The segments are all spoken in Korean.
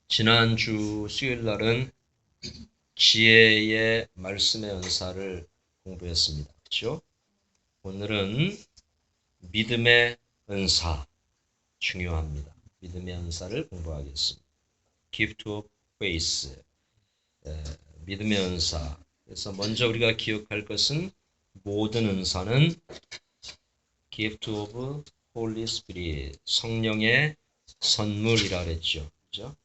지난주 수요일 날은 지혜의 말씀의 은사를 공부했습니다. 그렇죠? 오늘은 믿음의 은사, 중요합니다. 믿음의 은사를 공부하겠습니다. Gift of Faith, 믿음의 은사. 그래서 먼저 우리가 기억할 것은 모든 은사는 Gift of Holy Spirit, 성령의 선물이라 그랬죠. 그렇죠?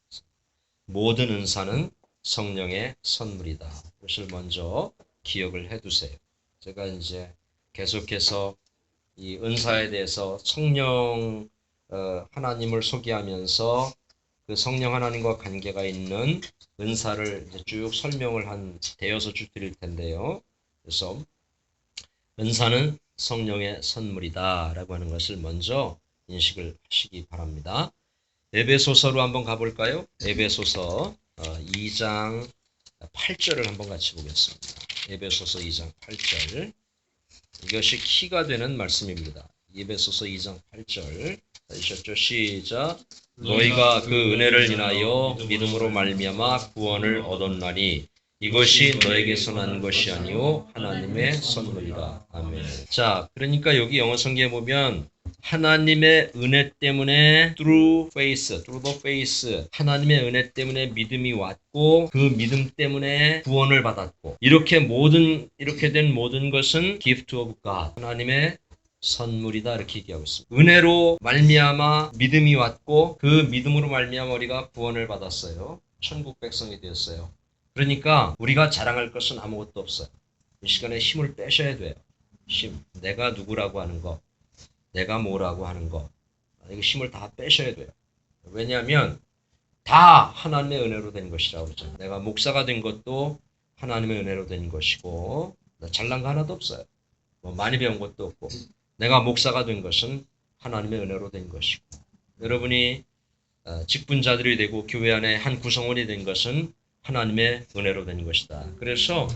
모든 은사는 성령의 선물이다. 그것을 먼저 기억을 해두세요. 제가 이제 계속해서 이 은사에 대해서 성령 하나님을 소개하면서 그 성령 하나님과 관계가 있는 은사를 이제 쭉 설명을 한 대여섯 주 드릴 텐데요. 그래서 은사는 성령의 선물이다라고 하는 것을 먼저 인식을 하시기 바랍니다. 에베소서로 한번 가볼까요? 에베소서 2장 8절을 한번 같이 보겠습니다. 에베소서 2장 8절. 이것이 키가 되는 말씀입니다. 에베소서 2장 8절. 읽으셨죠? 시작. 너희가 그 은혜를 인하여 믿음으로 말미암아 구원을 얻었나니 이것이 너에게서 난 것이 아니요 하나님의 선물이라. 아멘. 자, 그러니까 여기 영어 성경에 보면 하나님의 은혜 때문에 through the faith, 하나님의 은혜 때문에 믿음이 왔고 그 믿음 때문에 구원을 받았고 이렇게 된 모든 것은 gift of God, 하나님의 선물이다 이렇게 얘기하고 있습니다. 은혜로 말미암아 믿음이 왔고 그 믿음으로 말미암아 우리가 구원을 받았어요. 천국 백성이 되었어요. 그러니까 우리가 자랑할 것은 아무것도 없어요. 이 시간에 힘을 빼셔야 돼요. 힘, 내가 누구라고 하는 거, 내가 뭐라고 하는 거, 이거 힘을 다 빼셔야 돼요. 왜냐하면 다 하나님의 은혜로 된 것이라고 그러잖아요. 내가 목사가 된 것도 하나님의 은혜로 된 것이고 잘난 거 하나도 없어요. 뭐 많이 배운 것도 없고 내가 목사가 된 것은 하나님의 은혜로 된 것이고 여러분이 직분자들이 되고 교회 안에 한 구성원이 된 것은 하나님의 은혜로 된 것이다. 그래서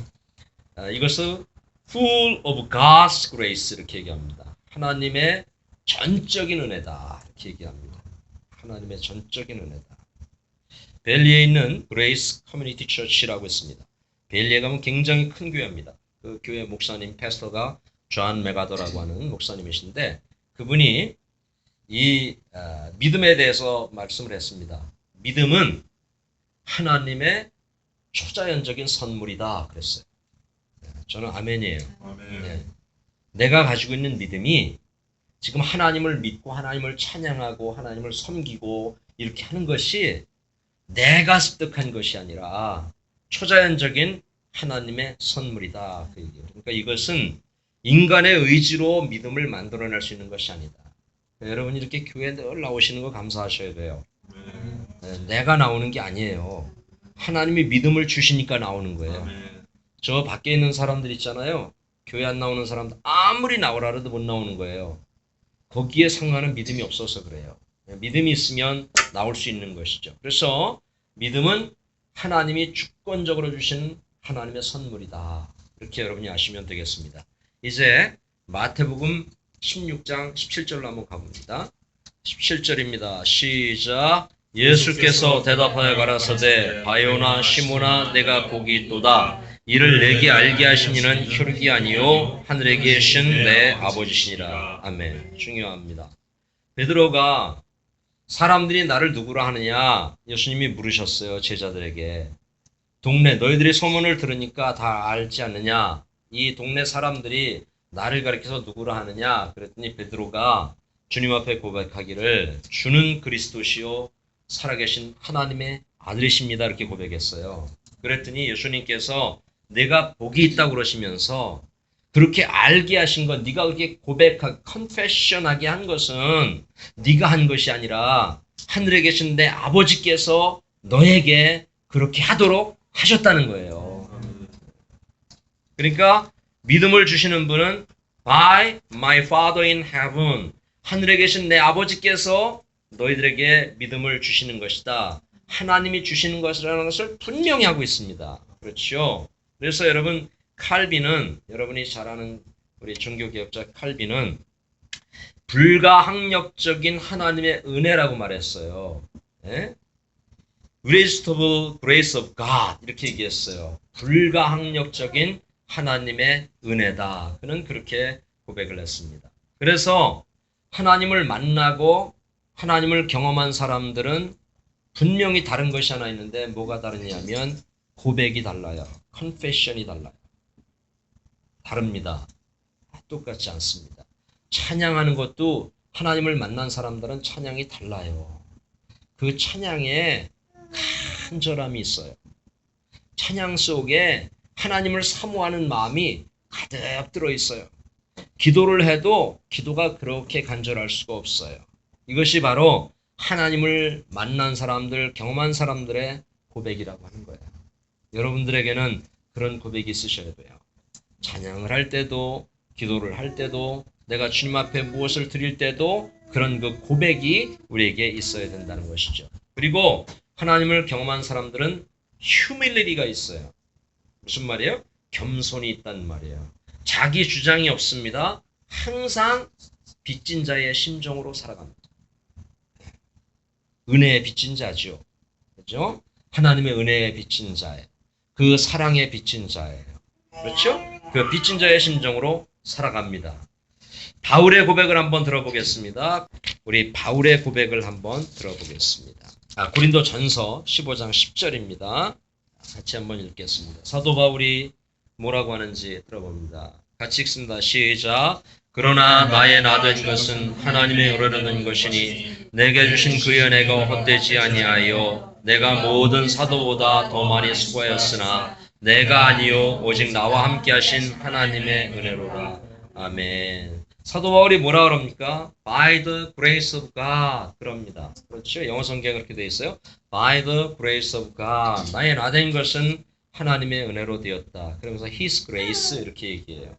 이것을 full of God's grace 이렇게 얘기합니다. 하나님의 전적인 은혜다 이렇게 얘기합니다. 하나님의 전적인 은혜다. 벨리에 있는 그레이스 커뮤니티 처치라고 있습니다. 벨리에 가면 굉장히 큰 교회입니다. 그 교회 목사님 패스터가 존 메가더라고 하는 목사님이신데 그분이 이 믿음에 대해서 말씀을 했습니다. 믿음은 하나님의 초자연적인 선물이다 그랬어요. 저는 아멘이에요. 아멘. 네. 내가 가지고 있는 믿음이 지금 하나님을 믿고 하나님을 찬양하고 하나님을 섬기고 이렇게 하는 것이 내가 습득한 것이 아니라 초자연적인 하나님의 선물이다. 그러니까 이것은 인간의 의지로 믿음을 만들어낼 수 있는 것이 아니다. 여러분 이렇게 교회에 늘 나오시는 거 감사하셔야 돼요. 내가 나오는 게 아니에요. 하나님이 믿음을 주시니까 나오는 거예요. 저 밖에 있는 사람들 있잖아요. 교회 안 나오는 사람들 아무리 나오라 해도 못 나오는 거예요. 거기에 상관한 믿음이 없어서 그래요. 믿음이 있으면 나올 수 있는 것이죠. 그래서 믿음은 하나님이 주권적으로 주신 하나님의 선물이다. 이렇게 여러분이 아시면 되겠습니다. 이제 마태복음 16장 17절로 한번 가봅니다. 17절입니다. 시작. 예수께서 대답하여 가라사대 바요나 시모나 내가 복이 있도다. 이를 내게 알게 하신 이는 혈육이 아니요 하늘에 계신 내 아버지시니라. 아멘. 중요합니다. 베드로가 사람들이 나를 누구라 하느냐 예수님이 물으셨어요. 제자들에게. 동네 너희들이 소문을 들으니까 다 알지 않느냐. 이 동네 사람들이 나를 가리켜서 누구라 하느냐. 그랬더니 베드로가 주님 앞에 고백하기를 주는 그리스도시요 살아계신 하나님의 아들이십니다. 이렇게 고백했어요. 그랬더니 예수님께서 내가 복이 있다고 그러시면서 그렇게 알게 하신 것, 네가 그렇게 컨페션하게 한 것은 네가 한 것이 아니라 하늘에 계신 내 아버지께서 너에게 그렇게 하도록 하셨다는 거예요. 그러니까 믿음을 주시는 분은 by my Father in heaven, 하늘에 계신 내 아버지께서 너희들에게 믿음을 주시는 것이다. 하나님이 주시는 것이라는 것을 분명히 하고 있습니다. 그렇죠? 그래서 여러분 칼빈은 여러분이 잘 아는 우리 종교개혁자 칼빈은 불가항력적인 하나님의 은혜라고 말했어요. 예? irresistible grace of God 이렇게 얘기했어요. 불가항력적인 하나님의 은혜다. 그는 그렇게 고백을 했습니다. 그래서 하나님을 만나고 하나님을 경험한 사람들은 분명히 다른 것이 하나 있는데 뭐가 다르냐면 고백이 달라요. confession이 달라요. 다릅니다. 똑같지 않습니다. 찬양하는 것도 하나님을 만난 사람들은 찬양이 달라요. 그 찬양에 간절함이 있어요. 찬양 속에 하나님을 사모하는 마음이 가득 들어있어요. 기도를 해도 기도가 그렇게 간절할 수가 없어요. 이것이 바로 하나님을 만난 사람들, 경험한 사람들의 고백이라고 하는 거예요. 여러분들에게는 그런 고백이 있으셔야 돼요. 찬양을 할 때도, 기도를 할 때도, 내가 주님 앞에 무엇을 드릴 때도 그런 그 고백이 우리에게 있어야 된다는 것이죠. 그리고 하나님을 경험한 사람들은 humility가 있어요. 무슨 말이에요? 겸손이 있단 말이에요. 자기 주장이 없습니다. 항상 빚진 자의 심정으로 살아갑니다. 은혜에 빚진 자죠. 그렇죠? 하나님의 은혜에 빚진 자예요. 그 사랑에 빚진 자예요. 그렇죠? 그 빚진 자의 심정으로 살아갑니다. 바울의 고백을 한번 들어보겠습니다. 우리 바울의 고백을 한번 들어보겠습니다. 고린도 전서 15장 10절입니다. 같이 한번 읽겠습니다. 사도 바울이 뭐라고 하는지 들어봅니다. 같이 읽습니다. 시작. 그러나 나의 나된 것은 하나님의 은혜로 것이니 내게 주신 그의 은혜가 헛되지 아니하여 내가 모든 사도보다 더 많이 수고하였으나 내가 아니요 오직 나와 함께 하신 하나님의 은혜로라. 아멘. 사도 바울이 뭐라 그럽니까? By the grace of God 그럽니다. 그렇죠? 영어 성경에 그렇게 되어 있어요. By the grace of God 나의 나된 것은 하나님의 은혜로 되었다. 그러면서 His grace 이렇게 얘기해요.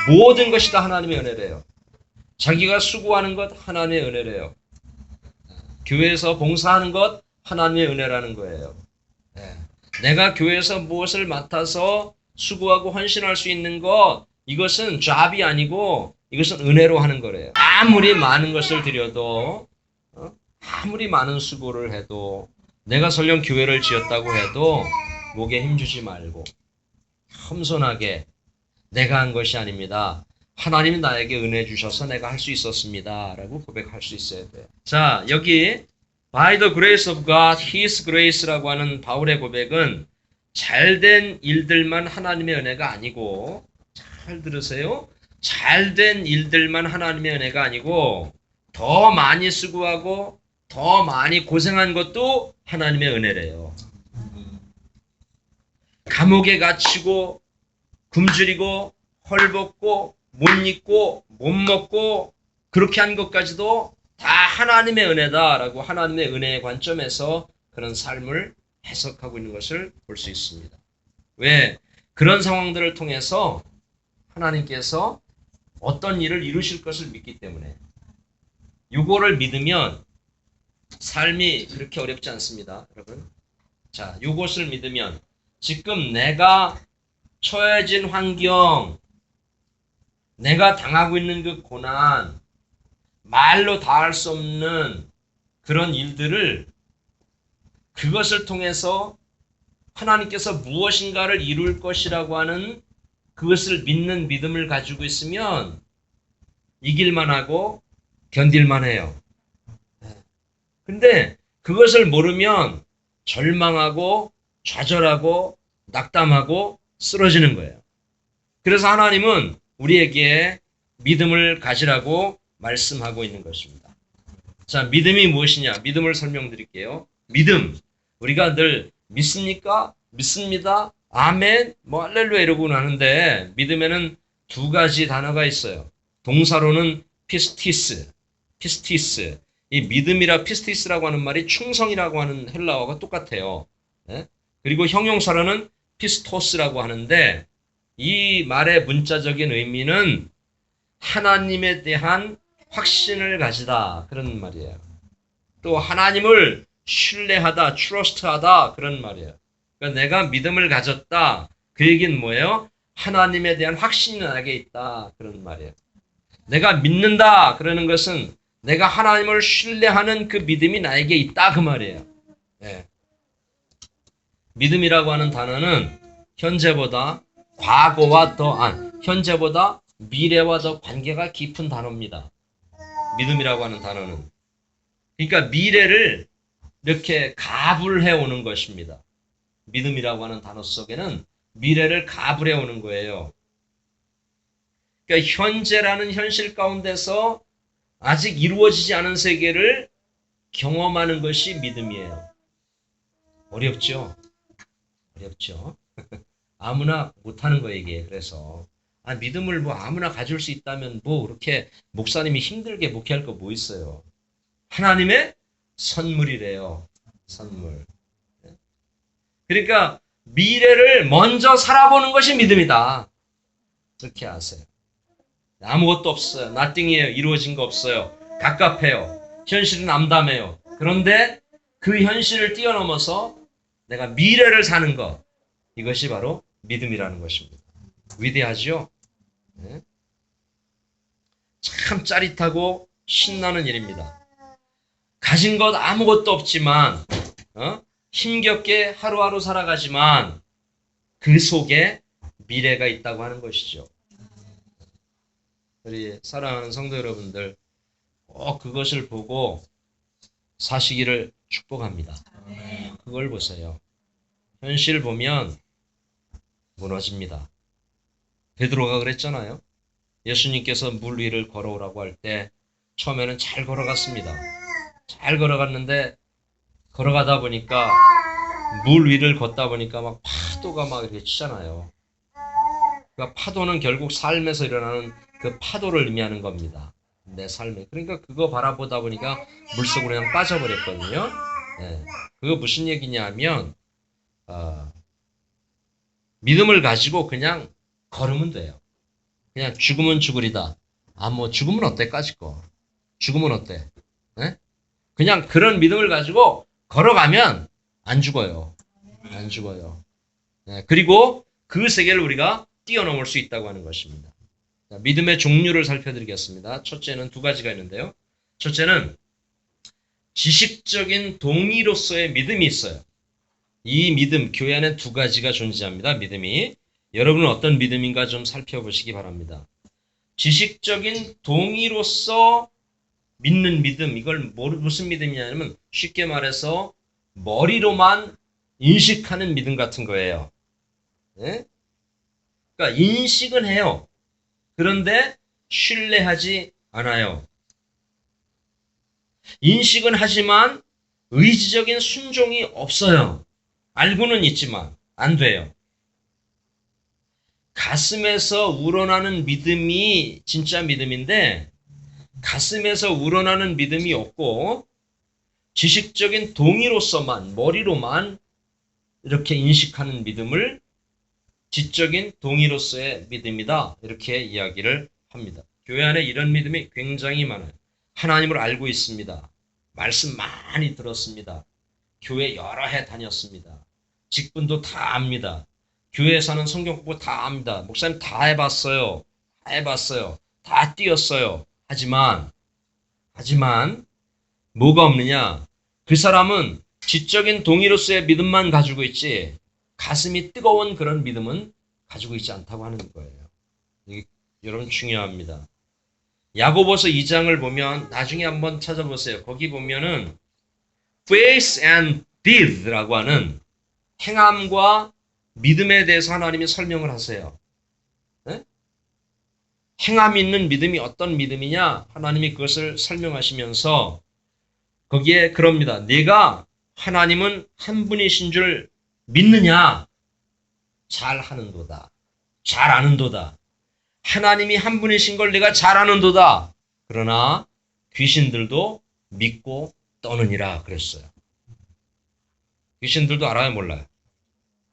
모든 것이 다 하나님의 은혜래요. 자기가 수고하는 것 하나님의 은혜래요. 교회에서 봉사하는 것 하나님의 은혜라는 거예요. 내가 교회에서 무엇을 맡아서 수고하고 헌신할 수 있는 것 이것은 잡이 아니고 이것은 은혜로 하는 거래요. 아무리 많은 것을 드려도 아무리 많은 수고를 해도 내가 설령 교회를 지었다고 해도 목에 힘주지 말고 겸손하게 내가 한 것이 아닙니다. 하나님이 나에게 은혜 주셔서 내가 할 수 있었습니다. 라고 고백할 수 있어야 돼요. 자, 여기 By the grace of God, His grace라고 하는 바울의 고백은 잘된 일들만 하나님의 은혜가 아니고 잘 들으세요. 잘된 일들만 하나님의 은혜가 아니고 더 많이 수고하고 더 많이 고생한 것도 하나님의 은혜래요. 감옥에 갇히고 굶주리고 헐벗고 못 입고 못 먹고 그렇게 한 것까지도 다 하나님의 은혜다라고 하나님의 은혜의 관점에서 그런 삶을 해석하고 있는 것을 볼 수 있습니다. 왜? 그런 상황들을 통해서 하나님께서 어떤 일을 이루실 것을 믿기 때문에 요거를 믿으면 삶이 그렇게 어렵지 않습니다. 여러분. 자, 요것을 믿으면 지금 내가 처해진 환경, 내가 당하고 있는 그 고난, 말로 다 할 수 없는 그런 일들을 그것을 통해서 하나님께서 무엇인가를 이룰 것이라고 하는 그것을 믿는 믿음을 가지고 있으면 이길만 하고 견딜만 해요. 근데 그것을 모르면 절망하고 좌절하고 낙담하고 쓰러지는 거예요. 그래서 하나님은 우리에게 믿음을 가지라고 말씀하고 있는 것입니다. 자, 믿음이 무엇이냐? 믿음을 설명드릴게요. 믿음. 우리가 늘 믿습니까? 믿습니다. 아멘. 뭐 할렐루야 이러고 하는데 믿음에는 두 가지 단어가 있어요. 동사로는 피스티스. 피스티스. 이 믿음이라 피스티스라고 하는 말이 충성이라고 하는 헬라어가 똑같아요. 그리고 형용사로는 피스토스라고 하는데 이 말의 문자적인 의미는 하나님에 대한 확신을 가지다 그런 말이에요. 또 하나님을 신뢰하다, 트러스트하다 그런 말이에요. 그러니까 내가 믿음을 가졌다. 그 얘기는 뭐예요? 하나님에 대한 확신이 나에게 있다 그런 말이에요. 내가 믿는다 그러는 것은 내가 하나님을 신뢰하는 그 믿음이 나에게 있다 그 말이에요. 네. 믿음이라고 하는 단어는 현재보다 과거와 현재보다 미래와 더 관계가 깊은 단어입니다. 믿음이라고 하는 단어는. 그러니까 미래를 이렇게 가불해 오는 것입니다. 믿음이라고 하는 단어 속에는 미래를 가불해 오는 거예요. 그러니까 현재라는 현실 가운데서 아직 이루어지지 않은 세계를 경험하는 것이 믿음이에요. 어렵죠? 어렵죠? 아무나 못하는 거예요, 이게. 그래서 믿음을 뭐 아무나 가질 수 있다면 뭐 그렇게 목사님이 힘들게 목회할 거 뭐 있어요. 하나님의 선물이래요. 선물. 그러니까 미래를 먼저 살아보는 것이 믿음이다. 그렇게 아세요. 아무것도 없어요. nothing이에요. 이루어진 거 없어요. 갑갑해요. 현실은 암담해요. 그런데 그 현실을 뛰어넘어서 내가 미래를 사는 것. 이것이 바로 믿음이라는 것입니다. 위대하죠? 네. 참 짜릿하고 신나는 일입니다. 가진 것 아무것도 없지만 힘겹게 하루하루 살아가지만 그 속에 미래가 있다고 하는 것이죠. 우리 사랑하는 성도 여러분들 꼭 그것을 보고 사시기를 축복합니다. 그걸 보세요. 현실 보면 무너집니다. 베드로가 그랬잖아요. 예수님께서 물 위를 걸어오라고 할 때 처음에는 잘 걸어갔습니다. 잘 걸어갔는데 걸어가다 보니까 물 위를 걷다 보니까 막 파도가 막 이렇게 치잖아요. 그러니까 파도는 결국 삶에서 일어나는 그 파도를 의미하는 겁니다. 내 삶에. 그러니까 그거 바라보다 보니까 물속으로 그냥 빠져버렸거든요. 네. 그거 무슨 얘기냐 하면 믿음을 가지고 그냥 걸으면 돼요. 그냥 죽으면 죽으리다. 뭐 죽으면 어때까지 거. 죽으면 어때? 네? 그냥 그런 믿음을 가지고 걸어가면 안 죽어요. 안 죽어요. 네. 그리고 그 세계를 우리가 뛰어넘을 수 있다고 하는 것입니다. 자, 믿음의 종류를 살펴드리겠습니다. 첫째는 두 가지가 있는데요. 첫째는 지식적인 동의로서의 믿음이 있어요. 이 믿음, 교회 안에 두 가지가 존재합니다. 믿음이. 여러분은 어떤 믿음인가 좀 살펴보시기 바랍니다. 지식적인 동의로서 믿는 믿음, 이걸 무슨 믿음이냐면 쉽게 말해서 머리로만 인식하는 믿음 같은 거예요. 네? 그러니까 인식은 해요. 그런데 신뢰하지 않아요. 인식은 하지만 의지적인 순종이 없어요. 알고는 있지만 안 돼요. 가슴에서 우러나는 믿음이 진짜 믿음인데 가슴에서 우러나는 믿음이 없고 지식적인 동의로서만 머리로만 이렇게 인식하는 믿음을 지적인 동의로서의 믿음이다. 이렇게 이야기를 합니다. 교회 안에 이런 믿음이 굉장히 많아요. 하나님을 알고 있습니다. 말씀 많이 들었습니다. 교회 여러 해 다녔습니다. 직분도 다 압니다. 교회에서는 성경 공부 다 압니다. 목사님 다 해봤어요. 다 해봤어요. 다 뛰었어요. 하지만 뭐가 없느냐? 그 사람은 지적인 동의로서의 믿음만 가지고 있지 가슴이 뜨거운 그런 믿음은 가지고 있지 않다고 하는 거예요. 이게 여러분 중요합니다. 야고보서 2장을 보면 나중에 한번 찾아보세요. 거기 보면은 faith and deed라고 하는 행함과 믿음에 대해서 하나님이 설명을 하세요. 네? 행함 있는 믿음이 어떤 믿음이냐? 하나님이 그것을 설명하시면서 거기에 그럽니다. 네가 하나님은 한 분이신 줄 믿느냐? 잘 하는도다. 잘 아는도다. 하나님이 한 분이신 걸 내가 잘 아는도다. 그러나 귀신들도 믿고 떠느니라 그랬어요. 귀신들도 알아요, 몰라요?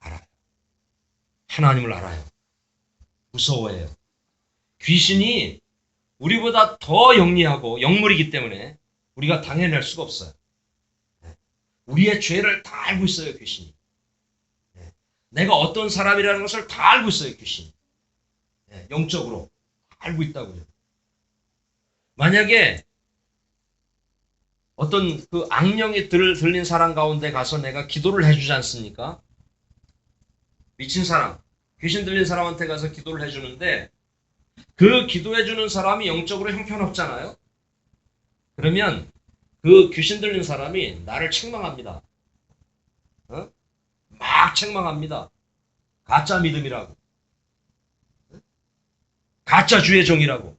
알아요. 하나님을 알아요. 무서워해요. 귀신이 우리보다 더 영리하고 영물이기 때문에 우리가 당해낼 수가 없어요. 우리의 죄를 다 알고 있어요, 귀신이. 내가 어떤 사람이라는 것을 다 알고 있어요, 귀신이. 영적으로 다 알고 있다고요. 만약에 어떤 그 악령이 들린 사람 가운데 가서 내가 기도를 해주지 않습니까? 미친 사람, 귀신 들린 사람한테 가서 기도를 해주는데 그 기도해주는 사람이 영적으로 형편없잖아요. 그러면 그 귀신 들린 사람이 나를 책망합니다. 어? 막 책망합니다. 가짜 믿음이라고. 가짜 주의 종이라고.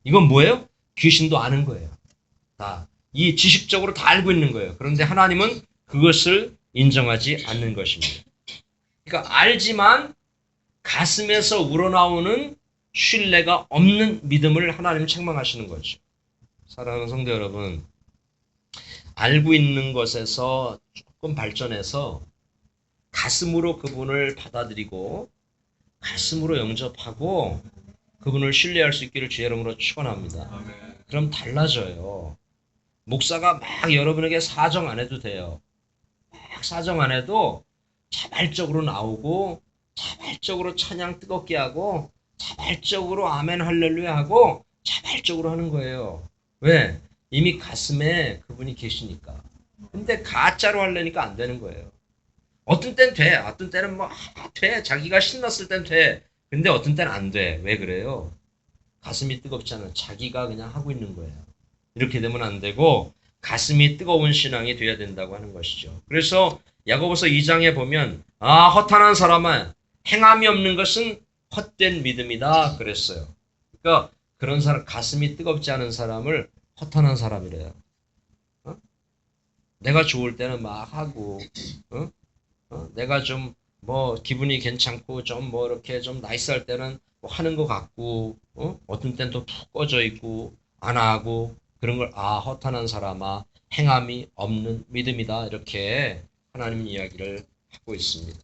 이건 뭐예요? 귀신도 아는 거예요. 다. 이 지식적으로 다 알고 있는 거예요. 그런데 하나님은 그것을 인정하지 않는 것입니다. 그러니까 알지만 가슴에서 우러나오는 신뢰가 없는 믿음을 하나님은 책망하시는 거죠. 사랑하는 성도 여러분, 알고 있는 것에서 조금 발전해서 가슴으로 그분을 받아들이고 가슴으로 영접하고 그분을 신뢰할 수 있기를 주의 이름으로 축원합니다. 그럼 달라져요. 목사가 막 여러분에게 사정 안 해도 돼요. 막 사정 안 해도 자발적으로 나오고 자발적으로 찬양 뜨겁게 하고 자발적으로 아멘 할렐루야 하고 자발적으로 하는 거예요. 왜? 이미 가슴에 그분이 계시니까. 근데 가짜로 하려니까 안 되는 거예요. 어떤 때는 돼. 어떤 때는 뭐 돼. 자기가 신났을 땐 돼. 근데 어떤 때는 안 돼. 왜 그래요? 가슴이 뜨겁지 않아. 자기가 그냥 하고 있는 거예요. 이렇게 되면 안 되고 가슴이 뜨거운 신앙이 돼야 된다고 하는 것이죠. 그래서 야고보서 2장에 보면 허탄한 사람아 행함이 없는 것은 헛된 믿음이다 그랬어요. 그러니까 그런 사람 가슴이 뜨겁지 않은 사람을 허탄한 사람이래요. 내가 좋을 때는 막 하고 내가 좀 뭐 기분이 괜찮고 좀 뭐 이렇게 좀 나이스할 때는 뭐 하는 것 같고 어떤 때는 또 푹 꺼져 있고 안 하고 그런 걸 허탄한 사람아 행함이 없는 믿음이다 이렇게 하나님 이야기를 하고 있습니다.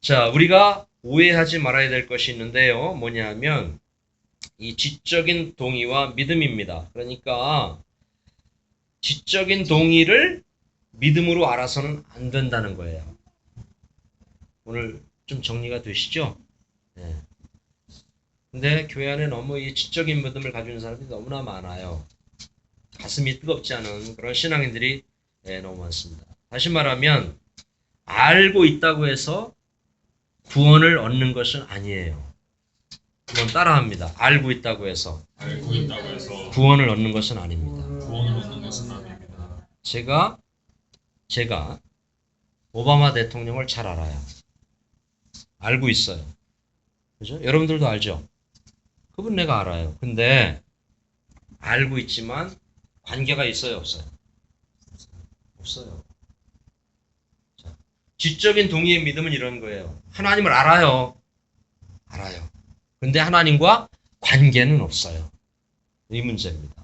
자, 우리가 오해하지 말아야 될 것이 있는데요. 뭐냐면 이 지적인 동의와 믿음입니다. 그러니까 지적인 동의를 믿음으로 알아서는 안 된다는 거예요. 오늘 좀 정리가 되시죠? 네. 근데 교회 안에 너무 이 지적인 믿음을 가지고 있는 사람들이 너무나 많아요. 가슴이 뜨겁지 않은 그런 신앙인들이 너무 많습니다. 다시 말하면 알고 있다고 해서 구원을 얻는 것은 아니에요. 한번 따라합니다. 알고 있다고 해서 구원을 얻는 것은 아닙니다. 제가 오바마 대통령을 잘 알아요. 알고 있어요. 그죠? 여러분들도 알죠? 그분 내가 알아요. 근데 알고 있지만 관계가 있어요, 없어요? 없어요. 자, 지적인 동의의 믿음은 이런 거예요. 하나님을 알아요. 알아요. 근데 하나님과 관계는 없어요. 이 문제입니다.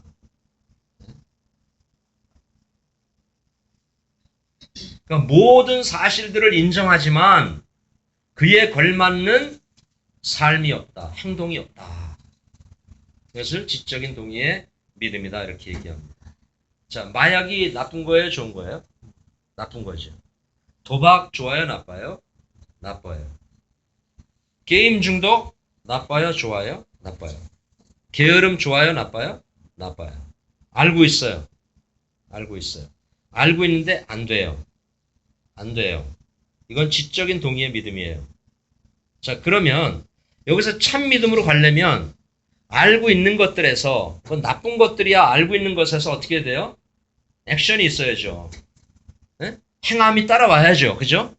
그러니까 모든 사실들을 인정하지만 그에 걸맞는 삶이 없다. 행동이 없다. 그것을 지적인 동의의 믿음이다. 이렇게 얘기합니다. 자, 마약이 나쁜 거예요? 좋은 거예요? 나쁜 거죠. 도박 좋아요? 나빠요? 나빠요. 게임 중독? 나빠요? 좋아요? 나빠요. 게으름 좋아요? 나빠요? 나빠요. 알고 있어요. 알고 있어요. 알고 있는데 안 돼요. 안 돼요. 이건 지적인 동의의 믿음이에요. 자, 그러면 여기서 참 믿음으로 가려면 알고 있는 것들에서 그건 나쁜 것들이야 알고 있는 것에서 어떻게 돼요? 액션이 있어야죠. 네? 행함이 따라와야죠. 그죠?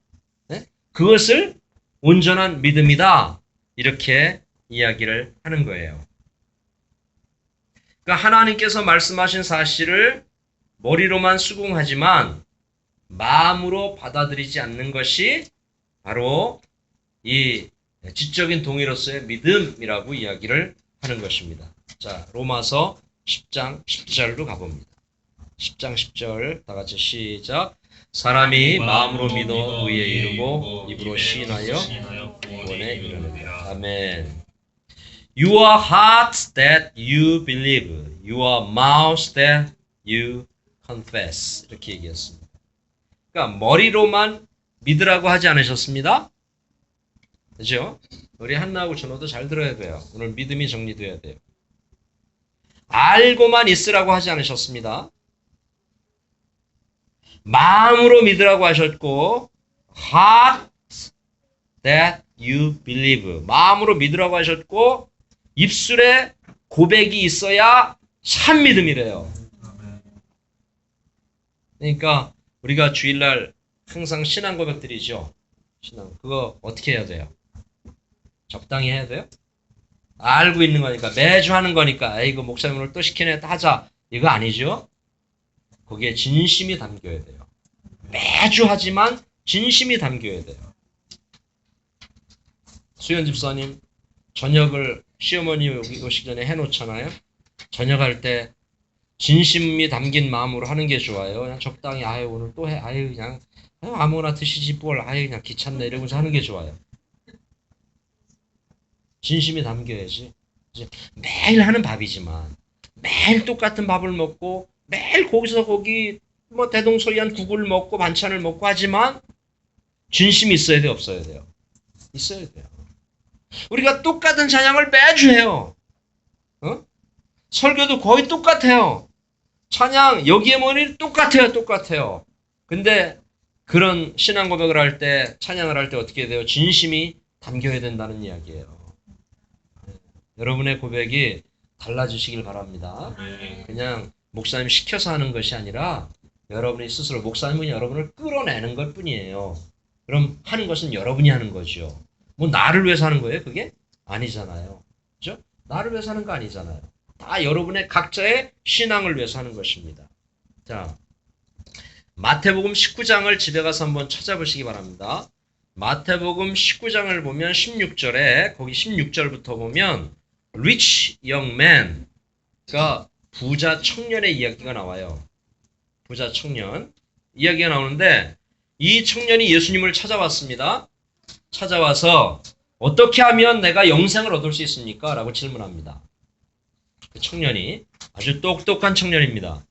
네? 그것을 온전한 믿음이다. 이렇게 이야기를 하는 거예요. 그러니까 하나님께서 말씀하신 사실을 머리로만 수긍하지만 마음으로 받아들이지 않는 것이 바로 이 지적인 동의로서의 믿음이라고 이야기를 하는 것입니다. 자, 로마서 10장 10절로 가봅니다. 10장 10절 다 같이 시작. 사람이 마음으로 믿어 의에 이르고 입으로 시인하여 구원에 이르느니라. 아멘. Your heart that you believe, your mouth that you confess. 이렇게 얘기했습니다. 그러니까 머리로만 믿으라고 하지 않으셨습니다. 그죠? 우리 한나하고 준호도 잘 들어야 돼요. 오늘 믿음이 정리돼야 돼요. 알고만 있으라고 하지 않으셨습니다. 마음으로 믿으라고 하셨고 heart that you believe. 마음으로 믿으라고 하셨고 입술에 고백이 있어야 참 믿음이래요. 그러니까 우리가 주일날 항상 신앙 고백 드리죠. 신앙. 그거 어떻게 해야 돼요? 적당히 해야 돼요? 알고 있는 거니까 매주 하는 거니까 이거 목사님 오늘 또 시키네 하자. 이거 아니죠? 거기에 진심이 담겨야 돼요. 매주 하지만 진심이 담겨야 돼요. 수연 집사님 저녁을 시어머니 오시기 전에 해놓잖아요. 저녁할 때 진심이 담긴 마음으로 하는 게 좋아요. 그냥 적당히 아유 오늘 또 해. 아유 그냥 아무나 드시지 뭘. 아유 그냥 귀찮네 이러면서 하는 게 좋아요. 진심이 담겨야지. 매일 하는 밥이지만 매일 똑같은 밥을 먹고 매일 거기서 거기 뭐 대동소이한 국을 먹고 반찬을 먹고 하지만 진심이 있어야 돼요, 없어야 돼요? 있어야 돼요. 우리가 똑같은 찬양을 매주 해요. 설교도 거의 똑같아요. 찬양 여기에 뭐니 똑같아요. 근데 그런 신앙 고백을 할 때 찬양을 할 때 어떻게 돼요? 진심이 담겨야 된다는 이야기예요. 여러분의 고백이 달라지시길 바랍니다. 그냥 목사님 시켜서 하는 것이 아니라 여러분이 스스로 목사님은 여러분을 끌어내는 것 뿐이에요. 그럼 하는 것은 여러분이 하는 거죠. 뭐 나를 위해서 하는 거예요? 그게? 아니잖아요. 그죠? 나를 위해서 하는 거 아니잖아요. 다 여러분의 각자의 신앙을 위해서 하는 것입니다. 자, 마태복음 19장을 집에 가서 한번 찾아보시기 바랍니다. 마태복음 19장을 보면 16절에 거기 16절부터 보면 rich young man, 그러니까 부자 청년의 이야기가 나와요. 부자 청년 이야기가 나오는데 이 청년이 예수님을 찾아왔습니다. 찾아와서 어떻게 하면 내가 영생을 얻을 수 있습니까? 라고 질문합니다. 그 청년이 아주 똑똑한 청년입니다.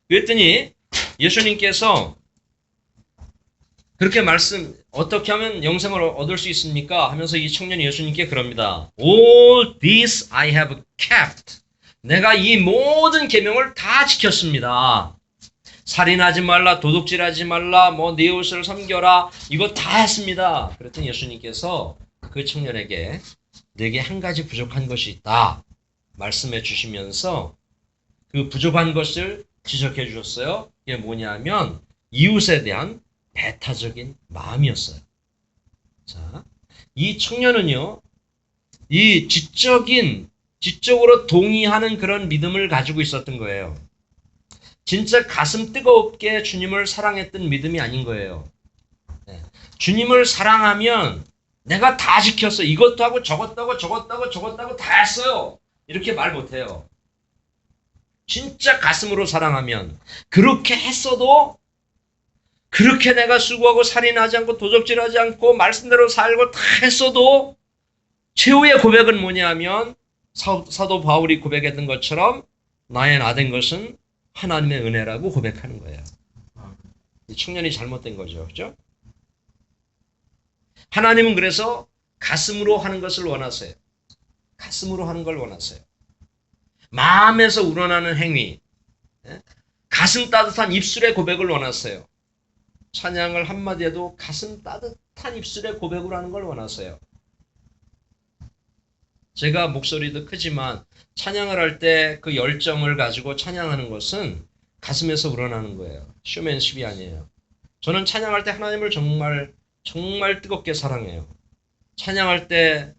그랬더니 예수님께서 그렇게 어떻게 하면 영생을 얻을 수 있습니까? 하면서 이 청년이 예수님께 그럽니다. All this I have kept. 내가 이 모든 계명을 다 지켰습니다. 살인하지 말라, 도둑질하지 말라, 뭐 네 이웃을 섬겨라. 이거 다 했습니다. 그랬더니 예수님께서 그 청년에게 내게 한 가지 부족한 것이 있다. 말씀해 주시면서 그 부족한 것을 지적해 주셨어요. 이게 뭐냐면 이웃에 대한 배타적인 마음이었어요. 자, 이 청년은요, 이 지적으로 동의하는 그런 믿음을 가지고 있었던 거예요. 진짜 가슴 뜨겁게 주님을 사랑했던 믿음이 아닌 거예요. 네. 주님을 사랑하면 내가 다 지켰어. 이것도 하고 저것도 하고 다 했어요. 이렇게 말 못해요. 진짜 가슴으로 사랑하면 그렇게 했어도 그렇게 내가 수고하고 살인하지 않고 도적질하지 않고 말씀대로 살고 다 했어도 최후의 고백은 뭐냐 하면 사도 바울이 고백했던 것처럼 나의 나 된 것은 하나님의 은혜라고 고백하는 거예요. 이 청년이 잘못된 거죠. 그죠? 하나님은 그래서 가슴으로 하는 것을 원하세요. 가슴으로 하는 걸 원하세요. 마음에서 우러나는 행위, 가슴 따뜻한 입술의 고백을 원하세요. 찬양을 한마디 해도 가슴 따뜻한 입술의 고백으로 하는 걸 원하세요. 제가 목소리도 크지만 찬양을 할 때 그 열정을 가지고 찬양하는 것은 가슴에서 우러나는 거예요. 쇼맨십이 아니에요. 저는 찬양할 때 하나님을 정말 뜨겁게 사랑해요. 찬양할 때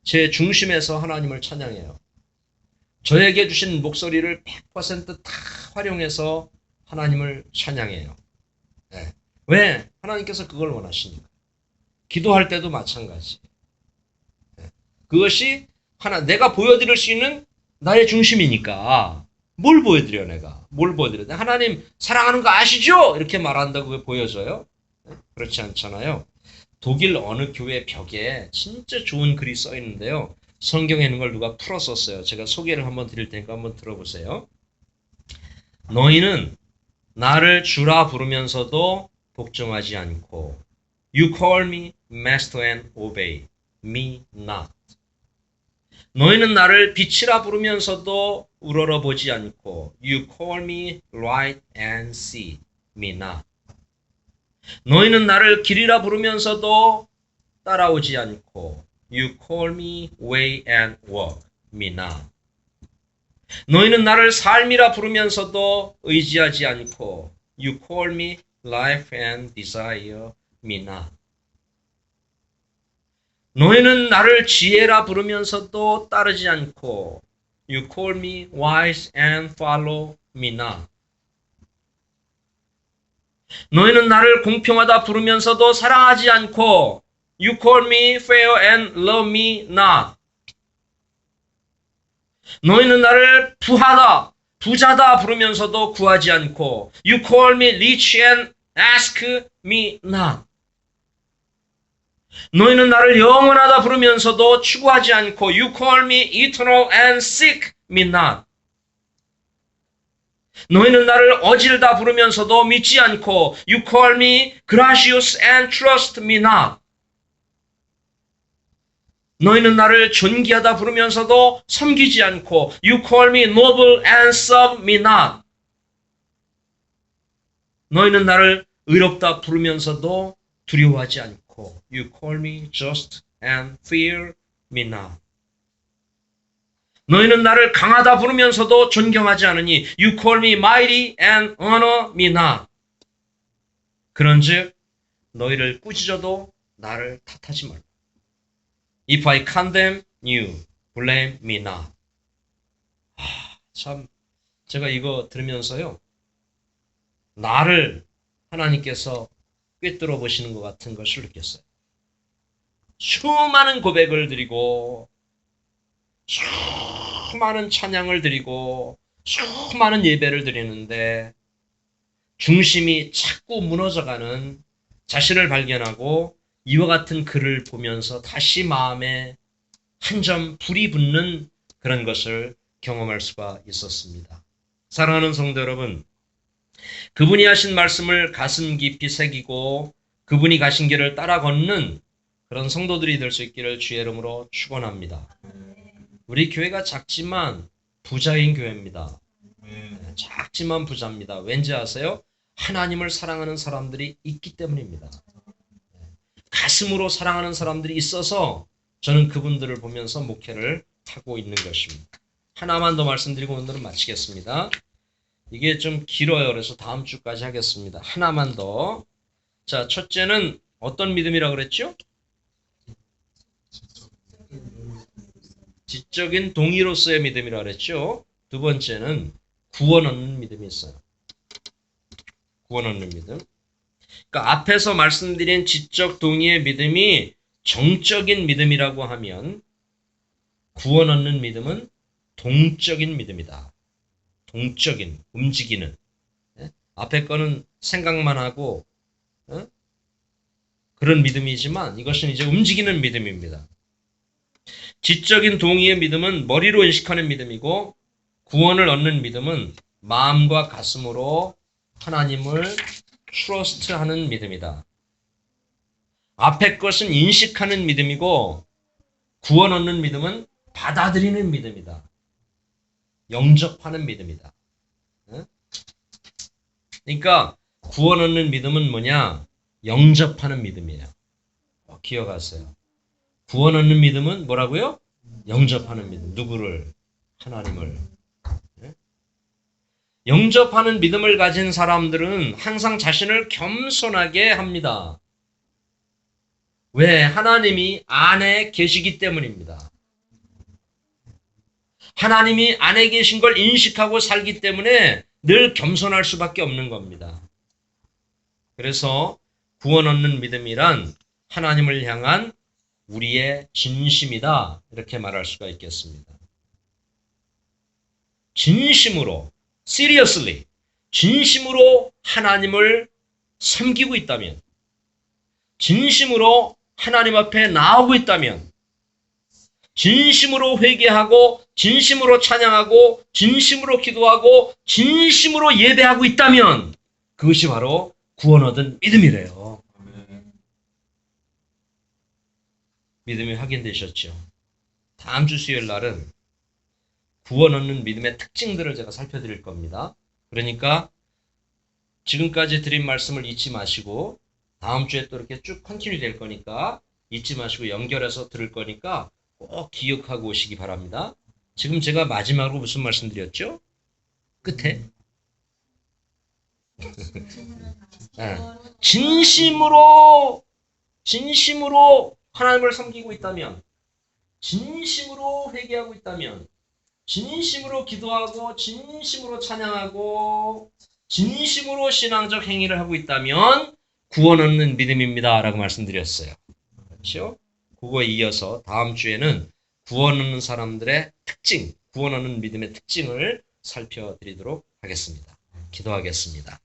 제 중심에서 하나님을 찬양해요. 저에게 주신 목소리를 100% 다 활용해서 하나님을 찬양해요. 네. 왜? 하나님께서 그걸 원하시니까. 기도할 때도 마찬가지. 네. 그것이 내가 보여드릴 수 있는 나의 중심이니까. 뭘 보여드려 내가? 뭘 보여드려? 하나님 사랑하는 거 아시죠? 이렇게 말한다고 그게 보여져요? 네? 그렇지 않잖아요. 독일 어느 교회 벽에 진짜 좋은 글이 써 있는데요. 성경에 있는 걸 누가 풀어 썼어요. 제가 소개를 한번 드릴 테니까 한번 들어보세요. 너희는 나를 주라 부르면서도 복종하지 않고 You call me master and obey me not. 너희는 나를 빛이라 부르면서도 우러러보지 않고 You call me light and see me not. 너희는 나를 길이라 부르면서도 따라오지 않고 You call me way and walk me not. 너희는 나를 삶이라 부르면서도 의지하지 않고 You call me life and desire me not. 너희는 나를 지혜라 부르면서도 따르지 않고 You call me wise and follow me not. 너희는 나를 공평하다 부르면서도 사랑하지 않고 You call me fair and love me not. 너희는 나를 부자다 부르면서도 구하지 않고 You call me rich and ask me not. 너희는 나를 영원하다 부르면서도 추구하지 않고 You call me eternal and seek me not. 너희는 나를 어질다 부르면서도 믿지 않고 You call me gracious and trust me not. 너희는 나를 존귀하다 부르면서도 섬기지 않고 You call me noble and serve me not. 너희는 나를 의롭다 부르면서도 두려워하지 않고 You call me just and fear me not. 너희는 나를 강하다 부르면서도 존경하지 않으니 You call me mighty and honor me not. 그런즉 너희를 꾸짖어도 나를 탓하지 말라. If I condemn you, blame me not. 참 제가 이거 들으면서요. 나를 하나님께서 꿰뚫어 보시는 것 같은 것을 느꼈어요. 수많은 고백을 드리고 수많은 찬양을 드리고 수많은 예배를 드리는데 중심이 자꾸 무너져가는 자신을 발견하고 이와 같은 글을 보면서 다시 마음에 한 점 불이 붙는 그런 것을 경험할 수가 있었습니다. 사랑하는 성도 여러분, 그분이 하신 말씀을 가슴 깊이 새기고 그분이 가신 길을 따라 걷는 그런 성도들이 될 수 있기를 주의 이름으로 축원합니다. 우리 교회가 작지만 부자인 교회입니다. 작지만 부자입니다. 왠지 아세요? 하나님을 사랑하는 사람들이 있기 때문입니다. 가슴으로 사랑하는 사람들이 있어서 저는 그분들을 보면서 목회를 하고 있는 것입니다. 하나만 더 말씀드리고 오늘은 마치겠습니다. 이게 좀 길어요. 그래서 다음 주까지 하겠습니다. 하나만 더. 자, 첫째는 어떤 믿음이라고 그랬죠? 지적인 동의로서의 믿음이라고 그랬죠. 두 번째는 구원 얻는 믿음이 있어요. 구원 얻는 믿음. 그러니까 앞에서 말씀드린 지적 동의의 믿음이 정적인 믿음이라고 하면 구원 얻는 믿음은 동적인 믿음이다. 동적인, 움직이는. 앞에 거는 생각만 하고 그런 믿음이지만 이것은 이제 움직이는 믿음입니다. 지적인 동의의 믿음은 머리로 인식하는 믿음이고 구원을 얻는 믿음은 마음과 가슴으로 하나님을 트러스트하는 믿음이다. 앞에 것은 인식하는 믿음이고 구원 얻는 믿음은 받아들이는 믿음이다. 영접하는 믿음이다. 그러니까 구원 얻는 믿음은 뭐냐? 영접하는 믿음이에요. 기억하세요. 구원 얻는 믿음은 뭐라고요? 영접하는 믿음. 누구를? 하나님을. 영접하는 믿음을 가진 사람들은 항상 자신을 겸손하게 합니다. 왜? 하나님이 안에 계시기 때문입니다. 하나님이 안에 계신 걸 인식하고 살기 때문에 늘 겸손할 수밖에 없는 겁니다. 그래서 구원 얻는 믿음이란 하나님을 향한 우리의 진심이다. 이렇게 말할 수가 있겠습니다. 진심으로, seriously, 진심으로 하나님을 섬기고 있다면, 진심으로 하나님 앞에 나오고 있다면, 진심으로 회개하고, 진심으로 찬양하고, 진심으로 기도하고, 진심으로 예배하고 있다면 그것이 바로 구원 얻은 믿음이래요. 믿음이 확인되셨죠? 다음 주 수요일 날은 구원 얻는 믿음의 특징들을 제가 살펴드릴 겁니다. 그러니까 지금까지 드린 말씀을 잊지 마시고 다음 주에 또 이렇게 쭉 컨티뉴 될 거니까 잊지 마시고 연결해서 들을 거니까 꼭 기억하고 오시기 바랍니다. 지금 제가 마지막으로 무슨 말씀드렸죠? 끝에 진심으로 하나님을 섬기고 있다면, 진심으로 회개하고 있다면, 진심으로 기도하고 진심으로 찬양하고 진심으로 신앙적 행위를 하고 있다면 구원 얻는 믿음입니다 라고 말씀드렸어요. 그렇죠? 그거에 이어서 다음 주에는 구원 얻는 사람들의 특징, 구원 얻는 믿음의 특징을 살펴드리도록 하겠습니다. 기도하겠습니다.